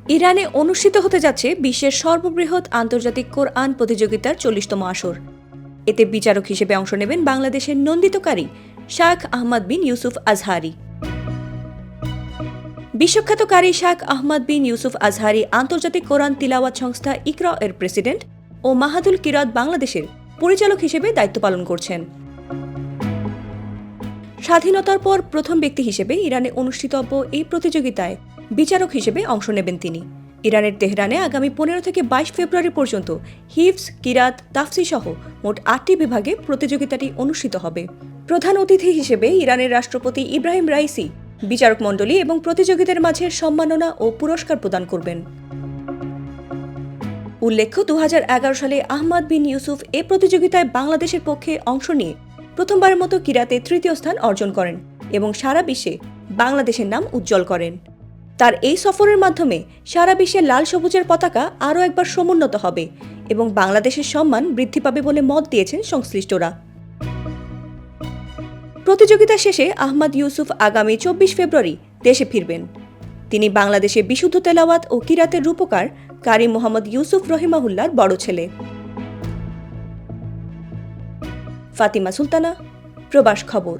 ইরানে অনুষ্ঠিত হতে যাচ্ছে বিশ্বের সর্ববৃহৎ আন্তর্জাতিক কোরআন প্রতিযোগিতার 40তম আসর। এতে বিচারক হিসেবে অংশ নেবেন বাংলাদেশের নন্দিত কারি শায়খ আহমদ বিন ইউসুফ আজহারি। বিশ্বখ্যাত কারি শায়খ আহমদ বিন ইউসুফ আজহারি আন্তর্জাতিক কোরআন তিলাওয়াত সংস্থা ইকরা এর প্রেসিডেন্ট ও মাহাদুল কিরাত বাংলাদেশের পরিচালক হিসেবে দায়িত্ব পালন করছেন। স্বাধীনতার পর প্রথম ব্যক্তি হিসেবে ইরানে অনুষ্ঠিতব্য এই প্রতিযোগিতায় বিচারক হিসেবে অংশ নেবেন তিনি। ইরানের তেহরানে আগামী 15 থেকে 22 ফেব্রুয়ারি পর্যন্ত হিফজ, কিরাত, তাফসির সহ মোট 8টি বিভাগে প্রতিযোগিতাটি অনুষ্ঠিত হবে। প্রধান অতিথি হিসেবে ইরানের রাষ্ট্রপতি ইব্রাহিম রাইসি বিচারক মণ্ডলী এবং প্রতিযোগীদের মাঝে সম্মাননা ও পুরস্কার প্রদান করবেন। উল্লেখ্য, 2011 সালে আহমদ বিন ইউসুফ এ প্রতিযোগিতায় বাংলাদেশের পক্ষে অংশ নিয়ে প্রথমবারের মতো কিরাতে তৃতীয় স্থান অর্জন করেন এবং সারা বিশ্বে বাংলাদেশের নাম উজ্জ্বল করেন। তার এই সফরের মাধ্যমে সারা বিশ্বে লাল সবুজের পতাকা আরও একবার সমুন্নত হবে এবং বাংলাদেশের সম্মান বৃদ্ধি পাবে বলে মত দিয়েছেন সংশ্লিষ্টরা। প্রতিযোগিতা শেষে আহমদ ইউসুফ আগামী 24 ফেব্রুয়ারি দেশে ফিরবেন। তিনি বাংলাদেশে বিশুদ্ধ তেলাওয়াত ও কিরাতের রূপকার কারি মোহাম্মদ ইউসুফ রহিমাহুল্লাহর বড় ছেলে। ফাতিমা সুলতানা, প্রবাস খবর।